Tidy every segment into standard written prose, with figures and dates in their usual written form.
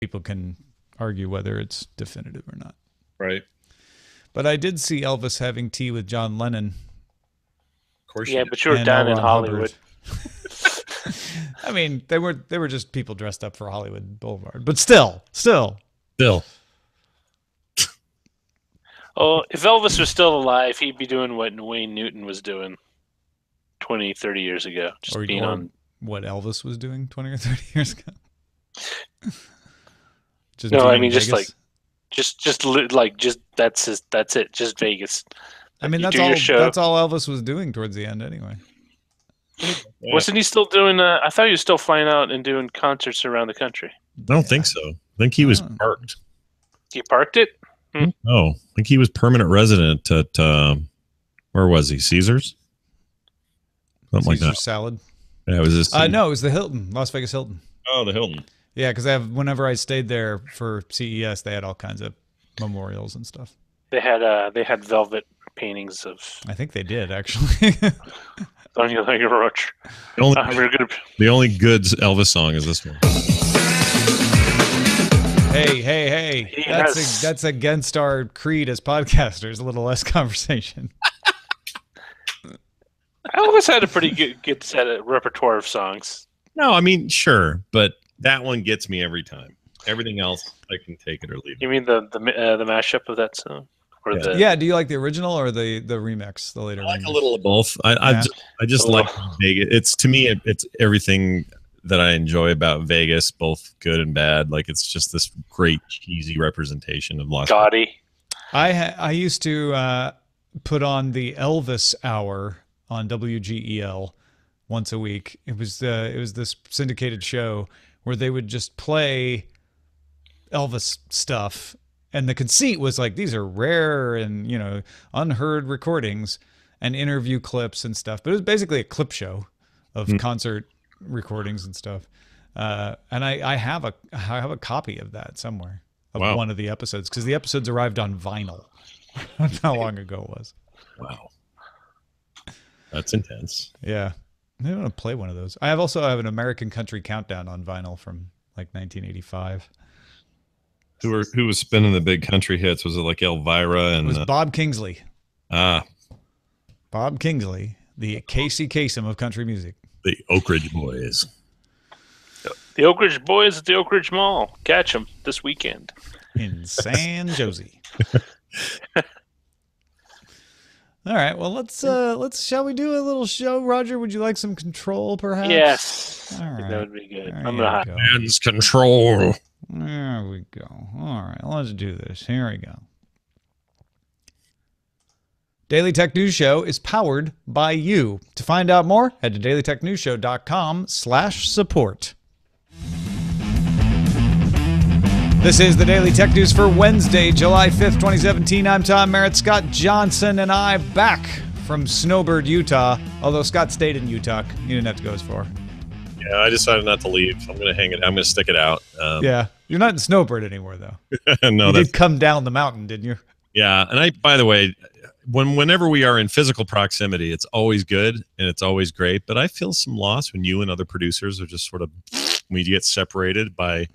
people can argue whether it's definitive or not. Right. But I did see Elvis having tea with John Lennon. Of course. Yeah, but you were down in Hollywood. I mean, they were just people dressed up for Hollywood Boulevard, but still. Oh, if Elvis was still alive, he'd be doing what Wayne Newton was doing 20, 30 years ago. Just being on what Elvis was doing 20 or 30 years ago. No, I mean just like, just that's it. Just Vegas. I mean, that's all Elvis was doing towards the end, anyway. Wasn't he still doing? I thought he was still flying out and doing concerts around the country. I don't think so. I think he was parked. He parked it? No, I think he was permanent resident at where was he? Caesars? Something like that. Salad. Yeah, it was this. No, it was the Hilton, Las Vegas Hilton. Oh, the Hilton. Yeah, because whenever I stayed there for CES, they had all kinds of memorials and stuff. They had velvet paintings of. I think they did actually. The only good Elvis song is this one. Hey! That's against our creed as podcasters. A little less conversation. Elvis had a pretty good set of repertoire of songs. No, I mean sure, but that one gets me every time. Everything else, I can take it or leave it. You mean the mashup of that song? Yeah. Do you like the original or the remix, the later? I like a little of both. I just like Vegas. It's to me, it's everything that I enjoy about Vegas, both good and bad. Like it's just this great cheesy representation of Las Vegas. I used to put on the Elvis Hour on WGEL once a week. It was this syndicated show where they would just play Elvis stuff. And the conceit was like, these are rare and, unheard recordings and interview clips and stuff. But it was basically a clip show of concert recordings and stuff. And I have a copy of that somewhere of one of the episodes because the episodes arrived on vinyl. That's how long ago it was. Wow. That's intense. Yeah. I want to play one of those. I also have an American Country Countdown on vinyl from like 1985. Who was spinning the big country hits? Was it like Elvira and? It was Bob Kingsley. Bob Kingsley, the Casey Kasem of country music. The Oak Ridge Boys. The Oak Ridge Boys at the Oak Ridge Mall. Catch them this weekend in San Jose. All right. Well, let's. Shall we do a little show, Roger? Would you like some control, perhaps? Yes. All right. That would be good. I'm gonna man's control. There we go. All right. Let's do this. Here we go. Daily Tech News Show is powered by you. To find out more, head to dailytechnewsshow.com/support. This is the Daily Tech News for Wednesday, July 5th, 2017. I'm Tom Merritt. Scott Johnson and I back from Snowbird, Utah. Although Scott stayed in Utah. You didn't have to go as far. Yeah, I decided not to leave. I'm going to hang it. I'm going to stick it out. Yeah. You're not in Snowbird anymore, though. No, you did come down the mountain, didn't you? Yeah. And by the way, whenever we are in physical proximity, it's always good and it's always great. But I feel some loss when you and other producers are just sort of, when you get separated by,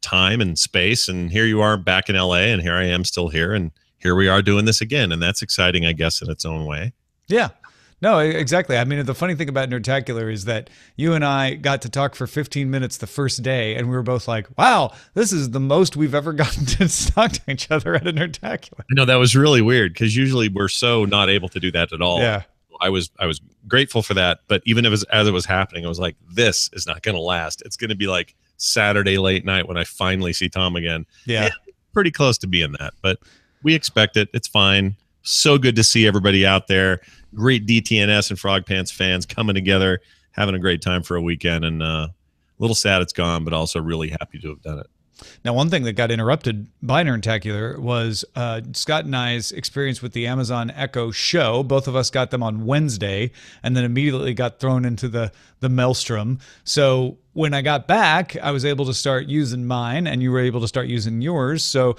time and space. And here you are back in LA and here I am still here. And here we are doing this again. And that's exciting, I guess, in its own way. Yeah. No, exactly. I mean, the funny thing about Nerdtacular is that you and I got to talk for 15 minutes the first day, and we were both like, wow, this is the most we've ever gotten to talk to each other at a Nerdtacular. I know, that was really weird, because usually we're so not able to do that at all. Yeah. I was grateful for that, but even as it was happening, I was like, this is not going to last. It's going to be like Saturday late night when I finally see Tom again. Yeah. And pretty close to being that, but we expect it. It's fine. So good to see everybody out there. Great DTNS and Frog Pants fans coming together, having a great time for a weekend, and a little sad it's gone, but also really happy to have done it. Now, one thing that got interrupted by Nerdtacular was Scott and I's experience with the Amazon Echo Show. Both of us got them on Wednesday and then immediately got thrown into the maelstrom. So when I got back, I was able to start using mine and you were able to start using yours. So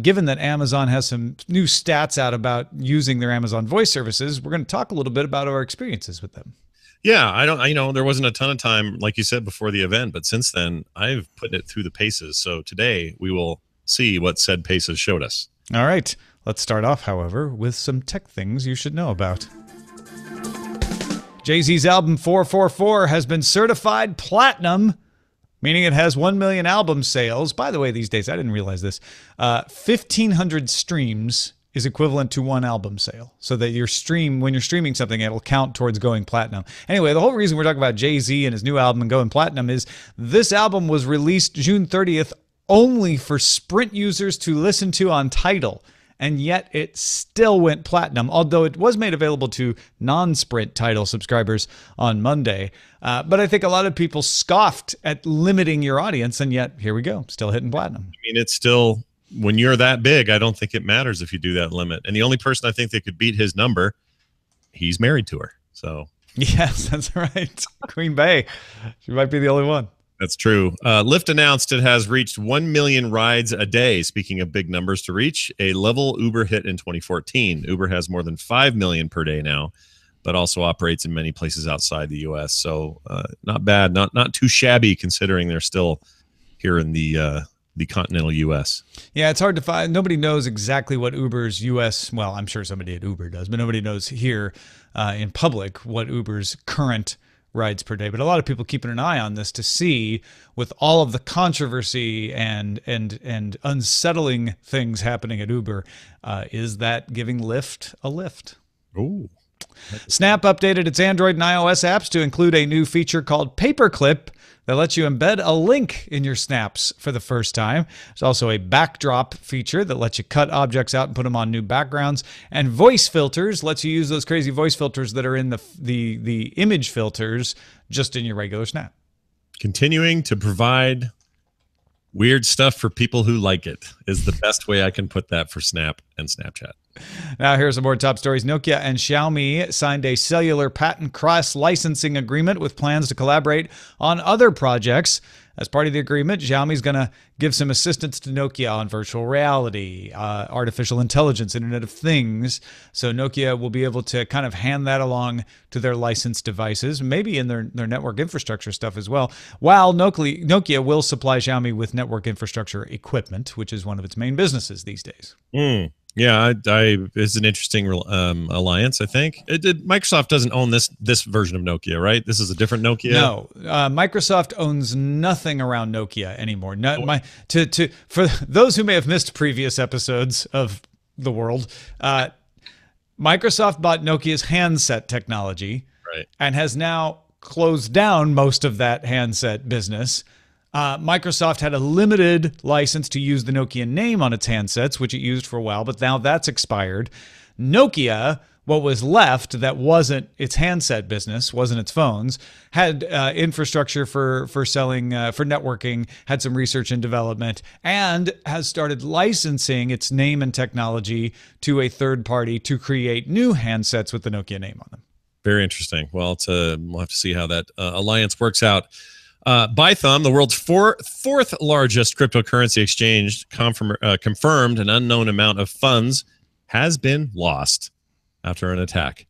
given that Amazon has some new stats out about using their Amazon voice services, we're going to talk a little bit about our experiences with them. Yeah, there wasn't a ton of time, like you said, before the event, but since then, I've put it through the paces. So today we will see what said paces showed us. All right. Let's start off, however, with some tech things you should know about. Jay-Z's album 444 has been certified platinum, meaning it has 1 million album sales. By the way, these days, I didn't realize this, 1,500 streams is equivalent to one album sale. So that when you're streaming something, it'll count towards going platinum. Anyway, the whole reason we're talking about Jay-Z and his new album and going platinum is this album was released June 30th only for Sprint users to listen to on Tidal. And yet it still went platinum, although it was made available to non-Sprint Tidal subscribers on Monday. But I think a lot of people scoffed at limiting your audience, and yet here we go, still hitting platinum. I mean, it's still, when you're that big, I don't think it matters if you do that limit. And the only person I think that could beat his number, he's married to her. So yes, that's right. Queen Bey. She might be the only one. That's true. Lyft announced it has reached 1 million rides a day. Speaking of big numbers to reach, a level Uber hit in 2014. Uber has more than 5 million per day now, but also operates in many places outside the U.S. So not bad, not too shabby considering they're still here in the continental U.S. Yeah, it's hard to find. Nobody knows exactly what Uber's U.S. Well, I'm sure somebody at Uber does, but nobody knows here in public what Uber's current rides per day. But a lot of people keeping an eye on this to see, with all of the controversy and unsettling things happening at Uber, is that giving Lyft a lift? Ooh. Snap updated its Android and iOS apps to include a new feature called Paperclip that lets you embed a link in your snaps for the first time. There's also a backdrop feature that lets you cut objects out and put them on new backgrounds. And voice filters lets you use those crazy voice filters that are in the image filters just in your regular snap. Continuing to provide weird stuff for people who like it is the best way I can put that for Snap and Snapchat. Now, here are some more top stories. Nokia and Xiaomi signed a cellular patent cross-licensing agreement with plans to collaborate on other projects. As part of the agreement, Xiaomi's going to give some assistance to Nokia on virtual reality, artificial intelligence, Internet of Things. So Nokia will be able to kind of hand that along to their licensed devices, maybe in their network infrastructure stuff as well, while Nokia will supply Xiaomi with network infrastructure equipment, which is one of its main businesses these days. Yeah, it's an interesting alliance, I think. Microsoft doesn't own this version of Nokia, right? This is a different Nokia? No, Microsoft owns nothing around Nokia anymore. For those who may have missed previous episodes of The World, Microsoft bought Nokia's handset technology, right, and has now closed down most of that handset business. Microsoft had a limited license to use the Nokia name on its handsets, which it used for a while, but now that's expired. Nokia, what was left that wasn't its handset business, wasn't its phones, had infrastructure for selling, for networking, had some research and development, and has started licensing its name and technology to a third party to create new handsets with the Nokia name on them. Very interesting. Well, we'll have to see how that alliance works out. Bithumb, the world's fourth largest cryptocurrency exchange, confirmed an unknown amount of funds has been lost after an attack.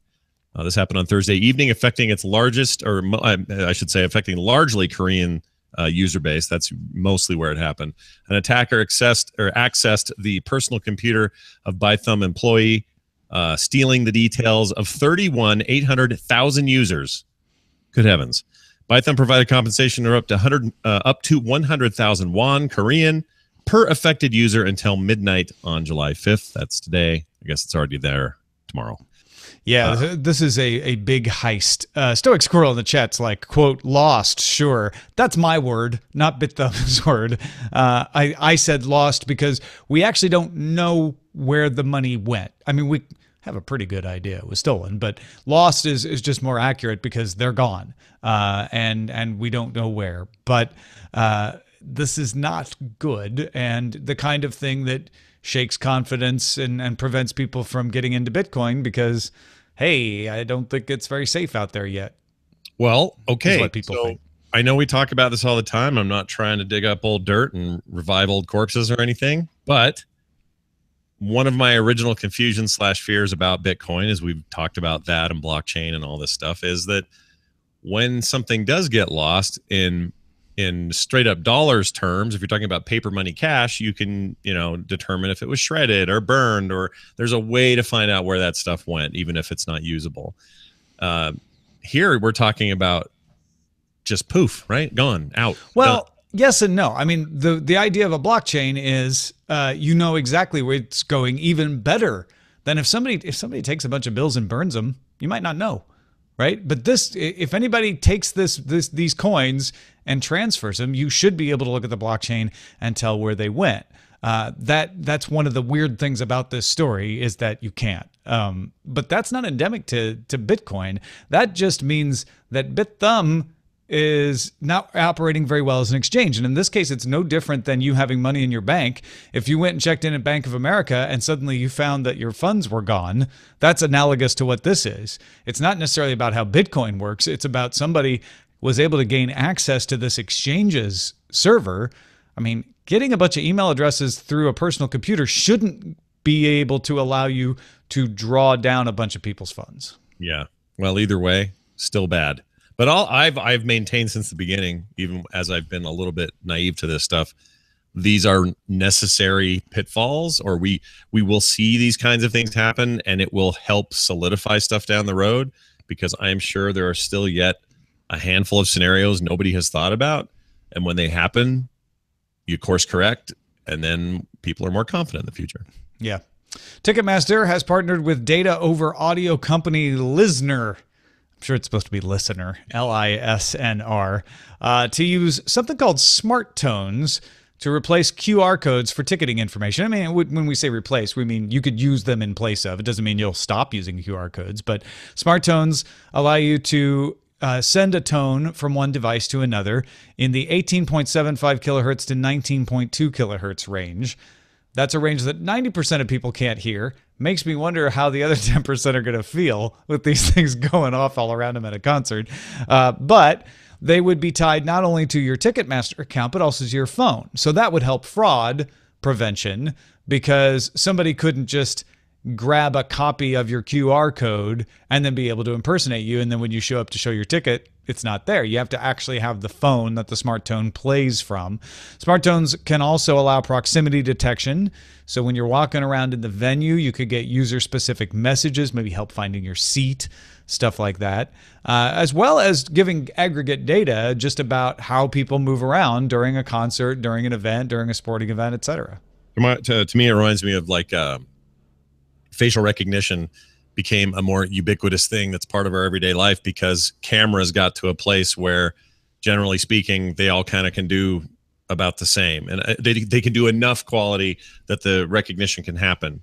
This happened on Thursday evening, affecting its largest, or I should say, affecting largely Korean user base. That's mostly where it happened. An attacker accessed the personal computer of Bithumb employee, stealing the details of 800,000 users. Good heavens. Bithumb provided compensation of up to 100,000 won Korean per affected user until midnight on July 5th. That's today. I guess it's already there tomorrow. Yeah, this is a big heist. Stoic Squirrel in the chat's like, quote, lost, sure. That's my word, not BitThumb's word. I said lost because we actually don't know where the money went. I mean, we have a pretty good idea it was stolen, but lost is just more accurate because they're gone, and we don't know where. But this is not good, and the kind of thing that shakes confidence and prevents people from getting into Bitcoin because, hey, I don't think it's very safe out there yet. Well, okay. Is what people think. I know we talk about this all the time. I'm not trying to dig up old dirt and revive old corpses or anything, but one of my original confusion / fears about Bitcoin, as we've talked about that and blockchain and all this stuff, is that when something does get lost in straight up dollars terms, if you're talking about paper money cash, you can, determine if it was shredded or burned, or there's a way to find out where that stuff went, even if it's not usable. Here we're talking about just poof, right? Gone, out. Well, done. Yes and no. I mean, the idea of a blockchain is you know exactly where it's going, even better than if somebody takes a bunch of bills and burns them, you might not know, right? But this, if anybody takes these coins and transfers them, you should be able to look at the blockchain and tell where they went. That's one of the weird things about this story is that you can't. But that's not endemic to Bitcoin. That just means that BitThumb is not operating very well as an exchange. And in this case, it's no different than you having money in your bank. If you went and checked in at Bank of America and suddenly you found that your funds were gone, that's analogous to what this is. It's not necessarily about how Bitcoin works. It's about somebody was able to gain access to this exchange's server. I mean, getting a bunch of email addresses through a personal computer shouldn't be able to allow you to draw down a bunch of people's funds. Yeah. Well, either way, still bad. But I've maintained since the beginning, even as I've been a little bit naive to this stuff, these are necessary pitfalls, or we will see these kinds of things happen, and it will help solidify stuff down the road, because I am sure there are still yet a handful of scenarios nobody has thought about. And when they happen, you course correct, and then people are more confident in the future. Yeah. Ticketmaster has partnered with data over audio company Lisnr. I'm sure it's supposed to be listener, L-I-S-N-R, to use something called smart tones to replace QR codes for ticketing information. I mean, when we say replace, we mean you could use them in place of. It doesn't mean you'll stop using QR codes, but smart tones allow you to send a tone from one device to another in the 18.75 kilohertz to 19.2 kilohertz range. That's a range that 90% of people can't hear. Makes me wonder how the other 10% are going to feel with these things going off all around them at a concert. But they would be tied not only to your Ticketmaster account, but also to your phone. So that would help fraud prevention, because somebody couldn't just grab a copy of your QR code and then be able to impersonate you. And then when you show up to show your ticket, it's not there. You have to actually have the phone that the smart tone plays from. Smart tones can also allow proximity detection. So when you're walking around in the venue, you could get user-specific messages, maybe help finding your seat, stuff like that, as well as giving aggregate data just about how people move around during a concert, during an event, during a sporting event, etc. To me, it reminds me of like facial recognition became a more ubiquitous thing that's part of our everyday life, because cameras got to a place where, generally speaking, they all kind of can do about the same, and they can do enough quality that the recognition can happen.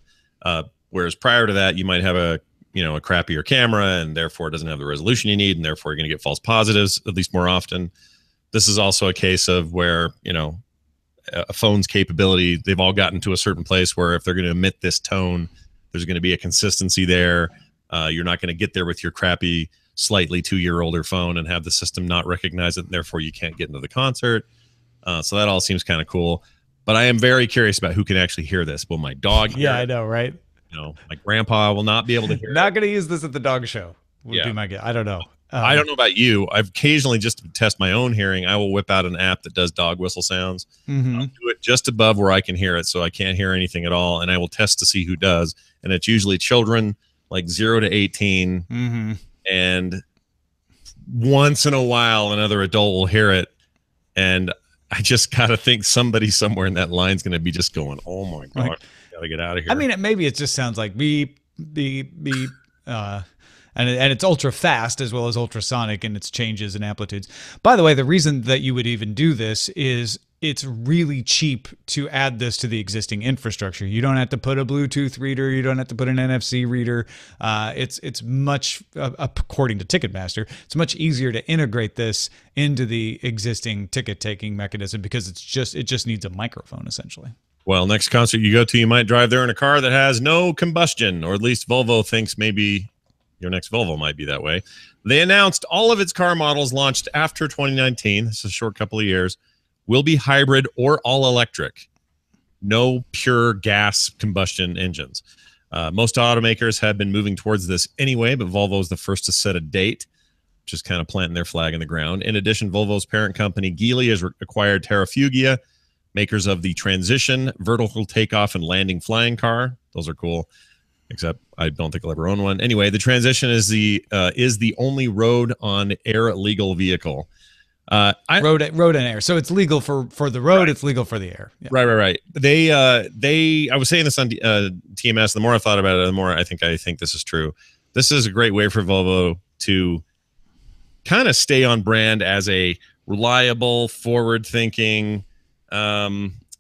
Whereas prior to that, you might have a crappier camera, and therefore it doesn't have the resolution you need, and therefore you're going to get false positives, at least more often. This is also a case of where, a phone's capability, they've all gotten to a certain place where if they're going to emit this tone, there's going to be a consistency there. You're not going to get there with your crappy, slightly 2-year-older phone and have the system not recognize it, and therefore you can't get into the concert. So that all seems kind of cool. But I am very curious about who can actually hear this. Will my dog hear I know, right? My grandpa will not be able to hear Not going to use this at the dog show would be my guess. I don't know. I don't know about you. I've occasionally, just to test my own hearing, I will whip out an app that does dog whistle sounds. I'll do it just above where I can hear it, so I can't hear anything at all, and I will test to see who does. And it's usually children like 0 to 18, and once in a while another adult will hear it, and I just gotta think somebody somewhere in that line is going to be just going, "Oh my god, gotta get out of here." I mean, maybe it just sounds like beep, beep, beep. And it's ultra fast as well as ultrasonic in its changes and amplitudes. By the way, the reason that you would even do this is it's really cheap to add this to the existing infrastructure. You don't have to put a Bluetooth reader. You don't have to put an NFC reader. It's much, according to Ticketmaster, it's much easier to integrate this into the existing ticket taking mechanism, because it just needs a microphone essentially. Well, next concert you go to, you might drive there in a car that has no combustion, or at least Volvo thinks maybe your next Volvo might be that way. They announced all of its car models launched after 2019, this is a short couple of years, will be hybrid or all electric. No pure gas combustion engines. Most automakers have been moving towards this anyway, but Volvo is the first to set a date. just kind of planting their flag in the ground. In addition, Volvo's parent company, Geely, has acquired Terrafugia, makers of the Transition vertical takeoff and landing flying car. Those are cool, except I don't think I'll ever own one. Anyway, the Transition is the only road on air legal vehicle. Road and air. So it's legal for the road. Right. It's legal for the air. Yeah. Right. I was saying this on TMS. The more I thought about it, the more I think this is true. This is a great way for Volvo to kind of stay on brand as a reliable, forward-thinking, car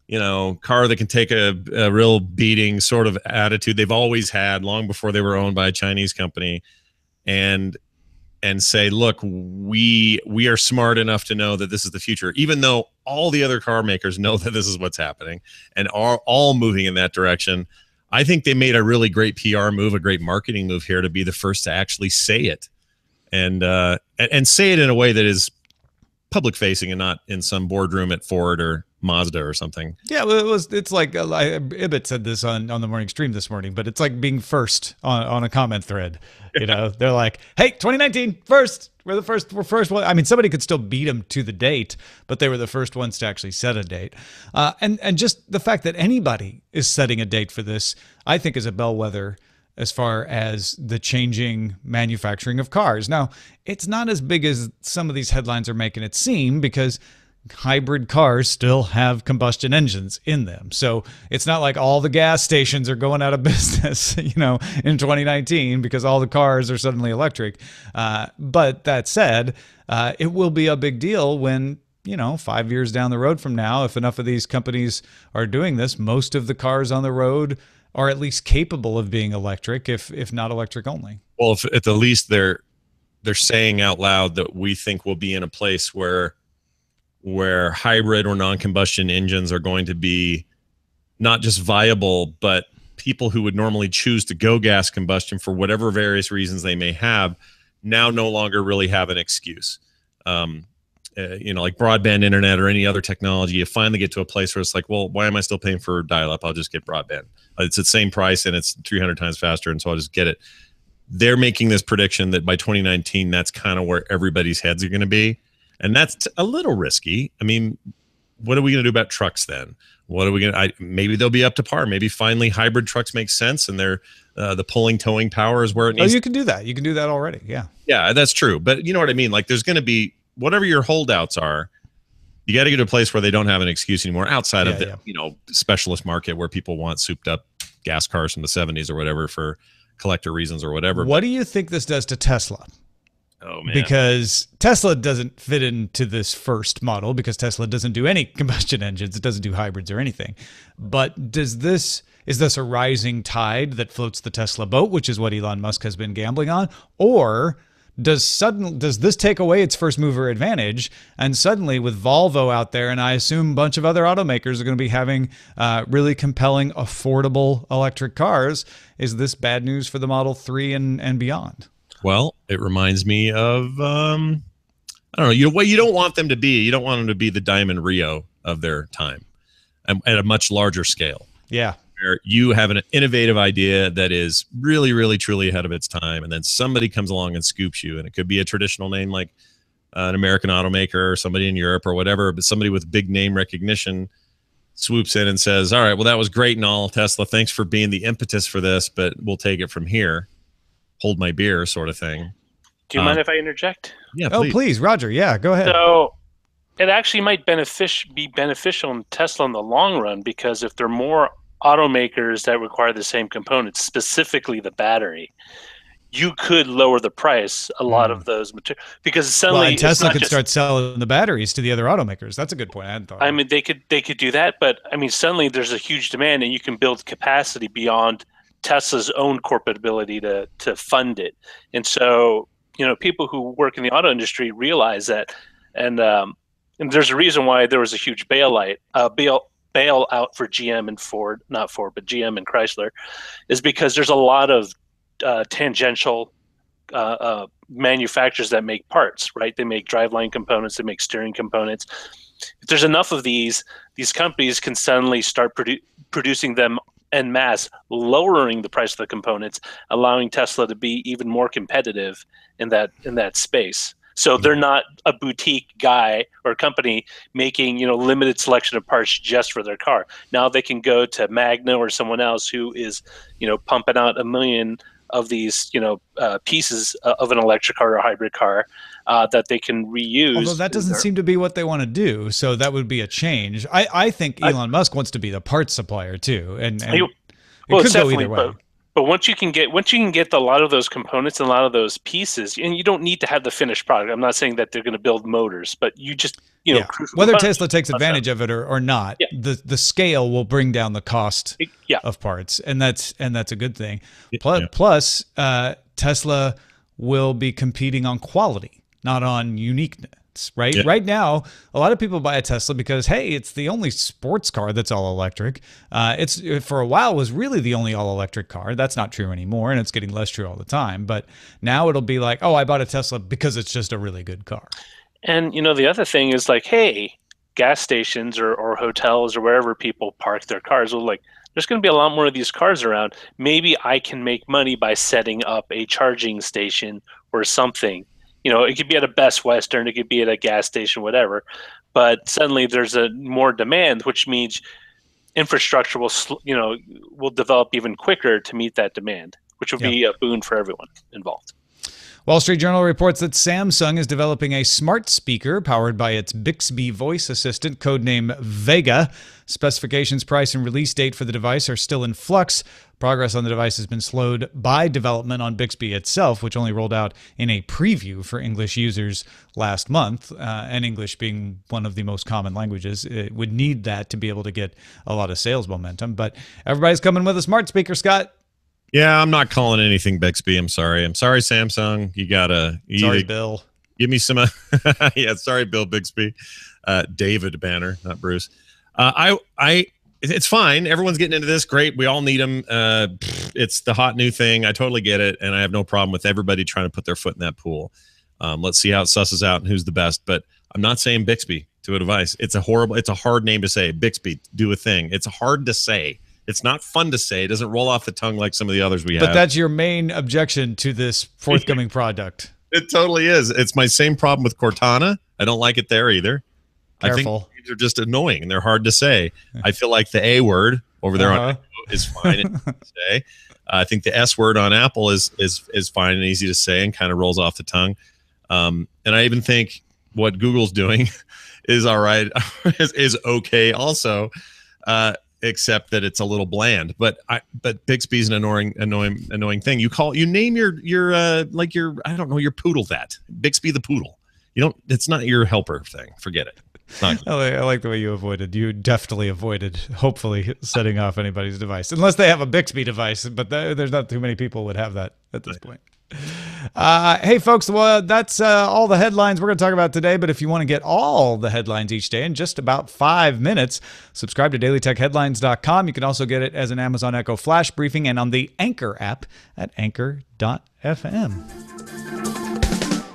that can take a real beating sort of attitude they've always had long before they were owned by a Chinese company, and say, look, we are smart enough to know that this is the future, even though all the other car makers know that this is what's happening and are all moving in that direction. I think they made a really great PR move, a great marketing move here to be the first to actually say it, and say it in a way that is public facing and not in some boardroom at Ford or Mazda or something. Yeah, well, it's like Ibit said this on the morning stream this morning, but it's like being first on a comment thread. You know, they're like, "Hey, 2019, first. We're first one." I mean, somebody could still beat them to the date, but they were the first ones to actually set a date. And just the fact that anybody is setting a date for this, I think, is a bellwether as far as the changing manufacturing of cars. Now, it's not as big as some of these headlines are making it seem, because hybrid cars still have combustion engines in them. So it's not like all the gas stations are going out of business, in 2019 because all the cars are suddenly electric. But that said, it will be a big deal when, 5 years down the road from now, if enough of these companies are doing this, most of the cars on the road are at least capable of being electric, if not electric only. Well, if at the least they're saying out loud that we think we'll be in a place where hybrid or non-combustion engines are going to be not just viable, but people who would normally choose to go gas combustion for whatever various reasons they may have now no longer really have an excuse. Like broadband internet or any other technology, you finally get to a place where it's like, well, why am I still paying for dial-up? I'll just get broadband. It's the same price and it's 300 times faster, and so I'll just get it. They're making this prediction that by 2019, that's kind of where everybody's heads are going to be. And that's a little risky. I mean, what are we going to do about trucks then? What are we going to? Maybe they'll be up to par. Maybe finally hybrid trucks make sense, and they're the pulling towing power is where it needs. Oh, you can do that. You can do that already. Yeah. Yeah, that's true. But you know what I mean? Like, there's going to be whatever your holdouts are. You got to get to a place where they don't have an excuse anymore outside of the specialist market where people want souped up gas cars from the 70s or whatever for collector reasons or whatever. What do you think this does to Tesla? Oh, man. Because Tesla doesn't fit into this first model, because Tesla doesn't do any combustion engines. It doesn't do hybrids or anything. But is this a rising tide that floats the Tesla boat, which is what Elon Musk has been gambling on? Or does this take away its first mover advantage? And suddenly with Volvo out there, and I assume a bunch of other automakers are going to be having really compelling, affordable electric cars, is this bad news for the Model 3 and beyond? Well, it reminds me of, I don't know, what you don't want them to be. You don't want them to be the Diamond Rio of their time at a much larger scale. Yeah. Where you have an innovative idea that is really, really, truly ahead of its time, and then somebody comes along and scoops you. And it could be a traditional name like an American automaker or somebody in Europe or whatever, but somebody with big name recognition swoops in and says, all right, well, that was great and all, Tesla. Thanks for being the impetus for this, but we'll take it from here. Hold my beer sort of thing. Do you mind if I interject? Yeah, please. Oh, please, Roger. Yeah, go ahead. So it actually might be beneficial in Tesla in the long run, because if there are more automakers that require the same components, specifically the battery, you could lower the price a lot of those materials, because suddenly and Tesla could start selling the batteries to the other automakers. That's a good point. I hadn't thought. I mean, they could do that, but I mean, suddenly there's a huge demand, and you can build capacity beyond Tesla's own corporate ability to fund it. And so, people who work in the auto industry realize that, and there's a reason why there was a huge bailout for GM and Ford, not Ford, but GM and Chrysler, is because there's a lot of tangential manufacturers that make parts, right? They make driveline components, they make steering components. If there's enough of these companies can suddenly start producing them en masse, lowering the price of the components, allowing Tesla to be even more competitive in that space. So they're not a boutique guy or company making, limited selection of parts just for their car. Now they can go to Magna or someone else who is, pumping out 1 million of these, pieces of an electric car or a hybrid car that they can reuse. Although that doesn't seem to be what they want to do, so that would be a change. I think Elon Musk wants to be the parts supplier too, and it could go either way. But once you can get a lot of those components and a lot of those pieces, and you don't need to have the finished product. I'm not saying that they're going to build motors, but you just whether Tesla takes advantage of it or not, the scale will bring down the cost of parts, and that's a good thing. Plus, Tesla will be competing on quality, not on uniqueness. Right? Yeah. Right now, a lot of people buy a Tesla because, hey, it's the only sports car that's all electric. It's for a while was really the only all electric car. That's not true anymore, and it's getting less true all the time. But now it'll be like, oh, I bought a Tesla because it's just a really good car. And the other thing is like, hey, gas stations or hotels or wherever people park their cars, well, like, there's going to be a lot more of these cars around. Maybe I can make money by setting up a charging station or something. It could be at a Best Western, it could be at a gas station, whatever. But suddenly there's a more demand, which means infrastructure will develop even quicker to meet that demand, which will be a boon for everyone involved. Wall Street Journal reports that Samsung is developing a smart speaker powered by its Bixby voice assistant, codenamed Vega. Specifications, price, and release date for the device are still in flux. Progress on the device has been slowed by development on Bixby itself, which only rolled out in a preview for English users last month. And English being one of the most common languages, it would need that to be able to get a lot of sales momentum. But everybody's coming with a smart speaker, Scott. Yeah, I'm not calling anything Bixby. I'm sorry, Samsung. You gotta. Sorry, Bill. Give me some. Yeah, sorry, Bill Bixby. David Banner, not Bruce. It's fine. Everyone's getting into this. Great. We all need them. It's the hot new thing. I totally get it, and I have no problem with everybody trying to put their foot in that pool. Let's see how it susses out and who's the best. But I'm not saying Bixby to a device. It's a hard name to say. Bixby, do a thing. It's hard to say. It's not fun to say. It doesn't roll off the tongue like some of the others we have. But that's your main objection to this forthcoming product. It totally is. It's my same problem with Cortana. I don't like it there either. Careful. I think they're just annoying and they're hard to say. I feel like the A word over there on Apple is fine to say. I think the S word on Apple is fine and easy to say and kind of rolls off the tongue. And I even think what Google's doing is all right, is okay also. Except that it's a little bland, but Bixby's an annoying thing. You name your I don't know, your poodle that Bixby the poodle. It's not your helper thing. Forget it. I like the way you deftly avoided, hopefully, setting off anybody's device, unless they have a Bixby device. But there's not too many people would have that at this point. Hey, folks, well, that's all the headlines we're going to talk about today. But if you want to get all the headlines each day in just about 5 minutes, subscribe to dailytechheadlines.com. You can also get it as an Amazon Echo flash briefing and on the Anchor app at anchor.fm.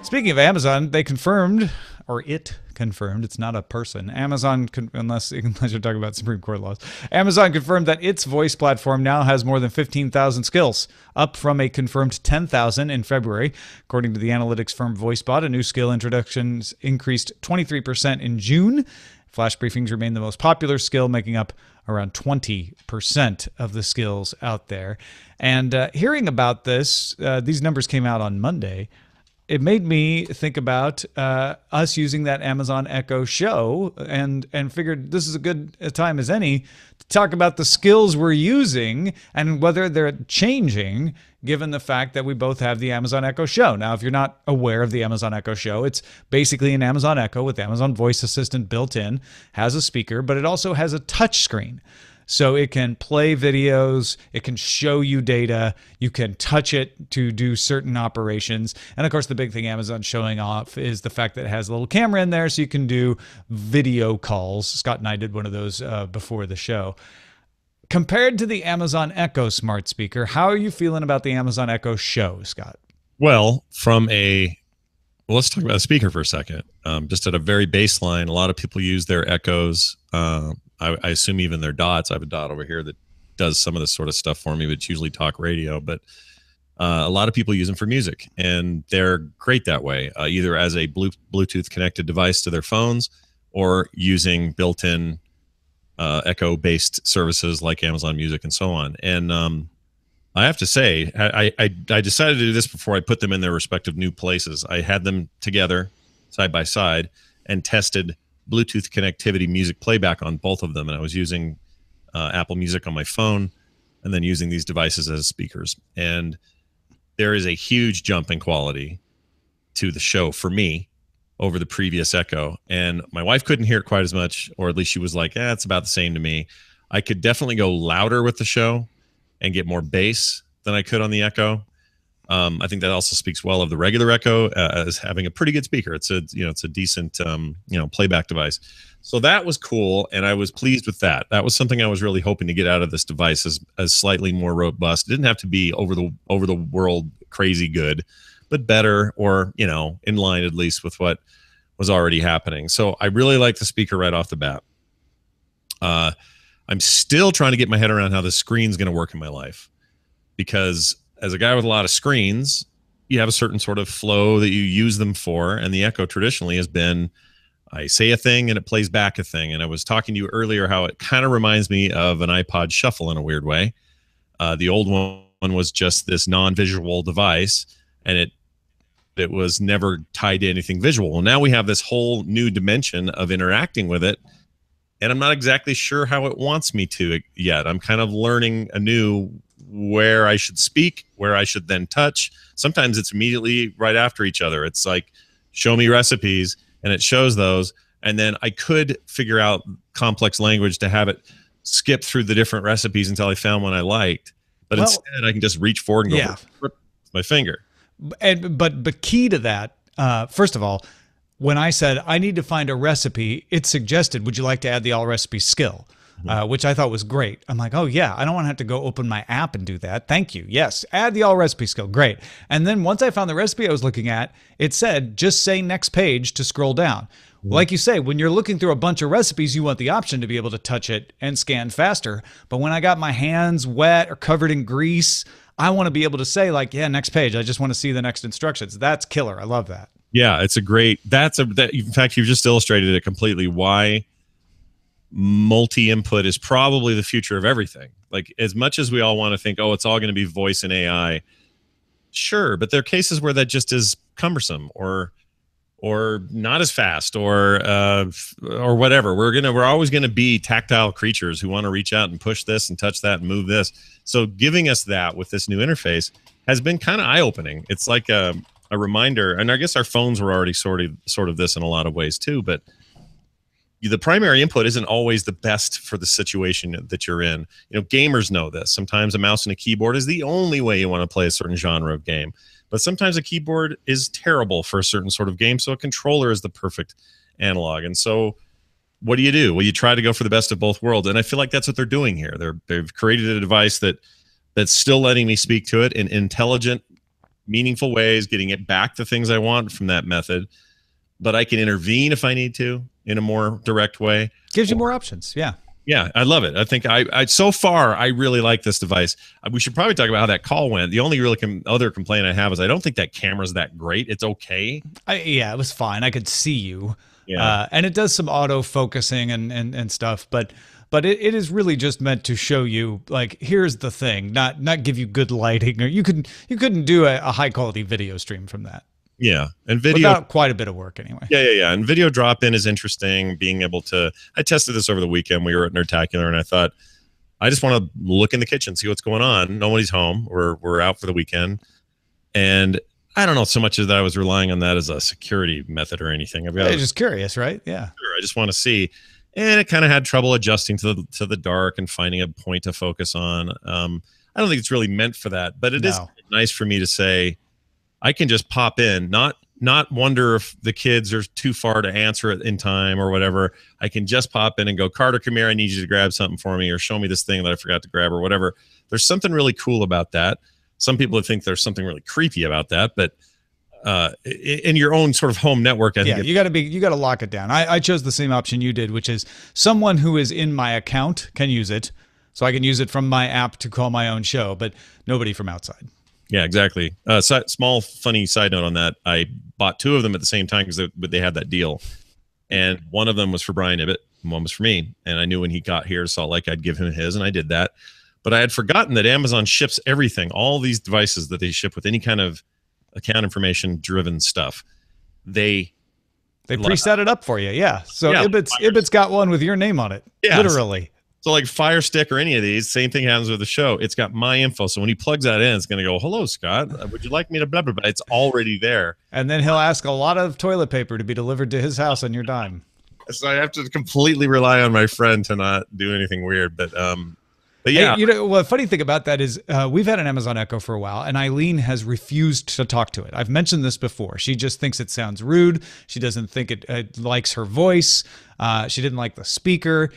Speaking of Amazon, they confirmed, or it confirmed, it's not a person. Amazon, unless you're talking about Supreme Court laws, Amazon confirmed that its voice platform now has more than 15,000 skills, up from a confirmed 10,000 in February. According to the analytics firm VoiceBot, a new skill introductions increased 23% in June. Flash briefings remain the most popular skill, making up around 20% of the skills out there. And hearing about this, these numbers came out on Monday. It made me think about us using that Amazon Echo show and figured this is a good time as any to talk about the skills we're using and whether they're changing given the fact that we both have the Amazon Echo show. Now, if you're not aware of the Amazon Echo show, it's basically an Amazon Echo with Amazon Voice Assistant built in, has a speaker, but it also has a touch screen. So it can play videos, it can show you data, you can touch it to do certain operations. And of course, the big thing Amazon's showing off is the fact that it has a little camera in there so you can do video calls. Scott and I did one of those before the show. Compared to the Amazon Echo smart speaker, how are you feeling about the Amazon Echo show, Scott? Well, let's talk about a speaker for a second. Just at a very baseline, a lot of people use their Echoes. I assume even their Dots. I have a Dot over here that does some of this sort of stuff for me, but it's usually talk radio. But a lot of people use them for music, and they're great that way, either as a Bluetooth connected device to their phones or using built-in Echo-based services like Amazon Music and so on. And I have to say, I decided to do this before I put them in their respective new places. I had them together, side by side, and tested Bluetooth connectivity music playback on both of them. And I was using Apple Music on my phone and then using these devices as speakers. And there is a huge jump in quality to the show for me over the previous Echo. And my wife couldn't hear it quite as much, or at least she was like, it's about the same to me. I could definitely go louder with the show and get more bass than I could on the Echo. I think that also speaks well of the regular Echo as having a pretty good speaker. It's a decent playback device. So that was cool, and I was pleased with that. That was something I was really hoping to get out of this device as slightly more robust. It didn't have to be over the world crazy good, but better, or in line at least with what was already happening. So I really like the speaker right off the bat. I'm still trying to get my head around how the screen's going to work in my life, because as a guy with a lot of screens, you have a certain sort of flow that you use them for. And the Echo traditionally has been, I say a thing and it plays back a thing. And I was talking to you earlier how it kind of reminds me of an iPod Shuffle in a weird way. The old one was just this non-visual device, and it was never tied to anything visual. Well, now we have this whole new dimension of interacting with it, and I'm not exactly sure how it wants me to yet. I'm kind of learning anew where I should speak, where I should then touch. Sometimes it's immediately right after each other. It's like, show me recipes, and it shows those. And then I could figure out complex language to have it skip through the different recipes until I found one I liked. But instead, I can just reach forward and go with my finger. But key to that, first of all, when I said I need to find a recipe, it suggested, would you like to add the all recipe skill? Which I thought was great. I'm like, oh yeah, I don't want to have to go open my app and do that. Thank you. Yes, add the all recipe skill. Great. And then once I found the recipe I was looking at, it said, just say next page to scroll down. Like you say, when you're looking through a bunch of recipes, you want the option to be able to touch it and scan faster. But when I got my hands wet or covered in grease, I want to be able to say like, yeah, next page. I just want to see the next instructions. That's killer. I love that. Yeah, it's a great, in fact, you've just illustrated it completely. Why multi-input is probably the future of everything. Like, as much as we all want to think, oh, it's all going to be voice and AI, sure, but there are cases where that just is cumbersome or not as fast or whatever. We're always going to be tactile creatures who want to reach out and push this and touch that and move this. So giving us that with this new interface has been kind of eye-opening. It's like a reminder, and I guess our phones were already sort of this in a lot of ways too, but the primary input isn't always the best for the situation that you're in. Gamers know this. Sometimes a mouse and a keyboard is the only way you want to play a certain genre of game. But sometimes a keyboard is terrible for a certain sort of game, so a controller is the perfect analog. And so what do? Well, you try to go for the best of both worlds. And I feel like that's what they're doing here. They've created a device that's still letting me speak to it in intelligent, meaningful ways, getting it back the things I want from that method. But I can intervene if I need to in a more direct way. Gives you more options. Yeah. Yeah, I love it. I think so far I really like this device. We should probably talk about how that call went. The only really other complaint I have is I don't think that camera's that great. It's okay. Yeah, it was fine. I could see you. Yeah. And it does some auto focusing and stuff, but it is really just meant to show you, like, here's the thing, not give you good lighting, or you couldn't do a high quality video stream from that. Yeah, and video without quite a bit of work anyway. Yeah. And video drop-in is interesting. Being able to, I tested this over the weekend. We were at Nerdtacular, and I thought, I just want to look in the kitchen, see what's going on. Nobody's home. We're out for the weekend, and I don't know so much as that I was relying on that as a security method or anything. I'm just curious, right? Yeah, sure. I just want to see, and it kind of had trouble adjusting to the dark and finding a point to focus on. I don't think it's really meant for that, but it is nice for me to say, I can just pop in, not wonder if the kids are too far to answer it in time or whatever. I can just pop in and go, Carter, come here. I need you to grab something for me, or show me this thing that I forgot to grab, or whatever. There's something really cool about that. Some people think there's something really creepy about that, but in your own sort of home network, I think you got to lock it down. I chose the same option you did, which is someone who is in my account can use it. So I can use it from my app to call my own show, but nobody from outside. Yeah, exactly. Small funny side note on that. I bought 2 of them at the same time because they had that deal. And one of them was for Brian Ibbett, and one was for me. And I knew when he got here to Salt Lake, I'd give him his, and I did that. But I had forgotten that Amazon ships everything, all these devices that they ship with any kind of account information driven stuff. They preset it up for you. Yeah. So yeah, Ibbott's got one with your name on it. Yeah, literally. So like Fire Stick or any of these, same thing happens with the show. It's got my info. So when he plugs that in, it's going to go, hello, Scott. Would you like me to blah, blah, blah? It's already there. And then he'll ask a lot of toilet paper to be delivered to his house on your dime. So I have to completely rely on my friend to not do anything weird. But yeah. Hey, well, the funny thing about that is we've had an Amazon Echo for a while, and Eileen has refused to talk to it. I've mentioned this before. She just thinks it sounds rude. She doesn't think it likes her voice. She didn't like the speaker.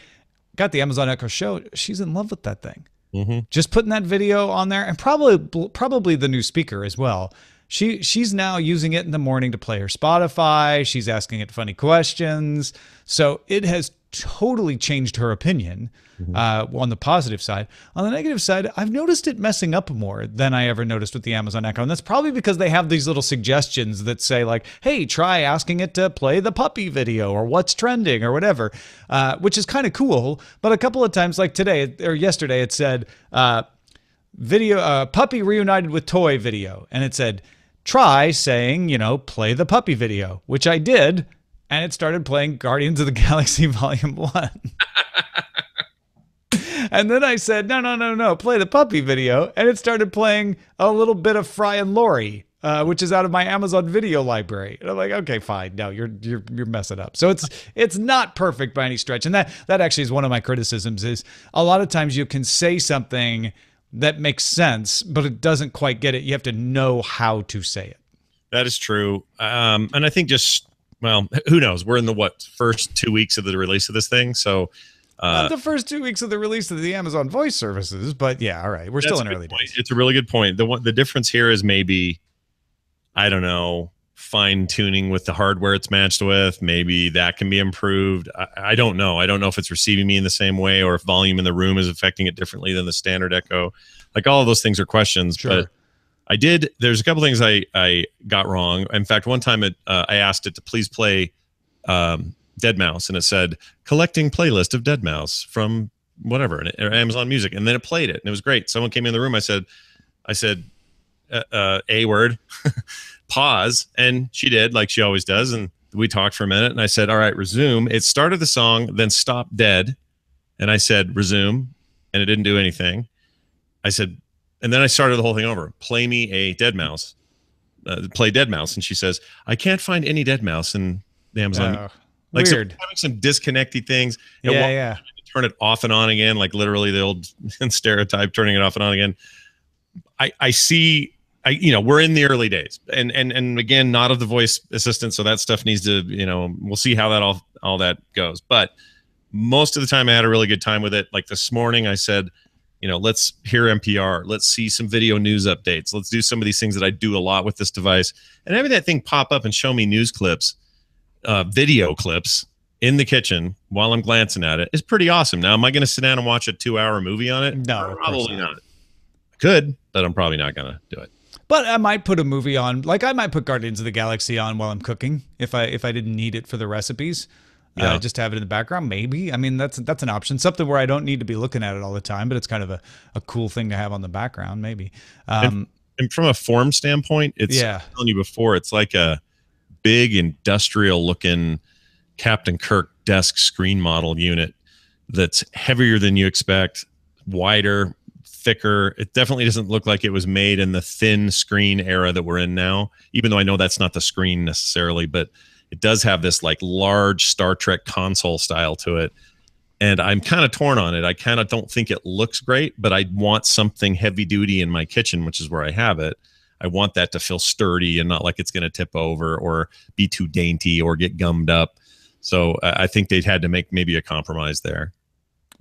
Got the Amazon Echo Show. She's in love with that thing. Mm-hmm. Just putting that video on there, and probably the new speaker as well. She's now using it in the morning to play her Spotify. She's asking it funny questions. So it has totally changed her opinion on the positive side. On the negative side, I've noticed it messing up more than I ever noticed with the Amazon Echo. And that's probably because they have these little suggestions that say like, hey, try asking it to play the puppy video or what's trending or whatever, which is kind of cool. But a couple of times, like today or yesterday, it said puppy reunited with toy video. And it said, try saying, play the puppy video, which I did. And it started playing Guardians of the Galaxy Volume 1. And then I said, no, play the puppy video. And it started playing a little bit of Fry and Laurie, which is out of my Amazon video library. And I'm like, okay, fine. No, you're messing up. So it's not perfect by any stretch. And that actually is one of my criticisms is a lot of times you can say something that makes sense, but it doesn't quite get it. You have to know how to say it. That is true. And I think well, who knows? We're in the first 2 weeks of the release of this thing. So not the first 2 weeks of the release of the Amazon voice services, but yeah, all right. We're still in early days. It's a really good point. The difference here is maybe, I don't know, fine tuning with the hardware it's matched with. Maybe that can be improved. I don't know. I don't know if it's receiving me in the same way or if volume in the room is affecting it differently than the standard Echo. Like all of those things are questions, sure. But there's a couple things I got wrong. In fact, one time I asked it to please play Deadmau5, and it said, collecting playlist of Deadmau5 from whatever, or Amazon Music. And then it played it, and it was great. Someone came in the room. I said, a word, pause. And she did, like she always does. And we talked for a minute, and I said, all right, resume. It started the song, then stopped dead. And I said, resume. And it didn't do anything. I said, and then I started the whole thing over. Play me a Deadmau5. Play Deadmau5. And she says, I can't find any Deadmau5 in the Amazon. Like, weird. So having some disconnecty things. Yeah. Turn it off and on again, like literally the old stereotype, turning it off and on again. I see, we're in the early days. And again, not of the voice assistant. So that stuff needs to, we'll see how that all that goes. But most of the time I had a really good time with it. Like this morning I said, let's hear NPR. Let's see some video news updates. Let's do some of these things that I do a lot with this device. And having that thing pop up and show me news clips, video clips in the kitchen while I'm glancing at it is pretty awesome. Now, am I going to sit down and watch a 2-hour movie on it? No, probably not. I could, but I'm probably not going to do it. But I might put a movie on. Like I might put Guardians of the Galaxy on while I'm cooking if I didn't need it for the recipes. Yeah. Just to have it in the background, maybe. I mean, that's an option. Something where I don't need to be looking at it all the time, but it's kind of a cool thing to have on the background, maybe. And from a form standpoint, I was telling you before, it's like a big industrial-looking Captain Kirk desk screen model unit that's heavier than you expect, wider, thicker. It definitely doesn't look like it was made in the thin screen era that we're in now, even though I know that's not the screen necessarily, but it does have this like large Star Trek console style to it. And I'm kind of torn on it. I kind of don't think it looks great, but I want something heavy duty in my kitchen, which is where I have it. I want that to feel sturdy and not like it's going to tip over or be too dainty or get gummed up. So I think they'd had to make maybe a compromise there.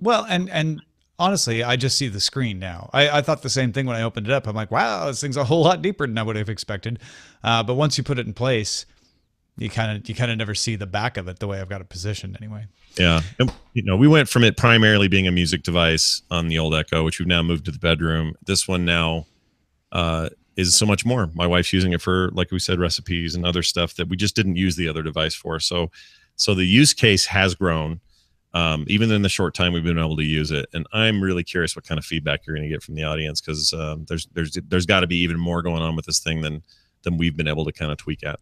Well, and honestly, I just see the screen now. I thought the same thing when I opened it up. I'm like, wow, this thing's a whole lot deeper than I would have expected. But once you put it in place, you kind of never see the back of it the way I've got it positioned anyway. Yeah. And, we went from it primarily being a music device on the old Echo, which we've now moved to the bedroom. This one now is so much more. My wife's using it for, like we said, recipes and other stuff that we just didn't use the other device for. So the use case has grown, even in the short time we've been able to use it. And I'm really curious what kind of feedback you're going to get from the audience, because there's got to be even more going on with this thing than we've been able to kind of tweak at.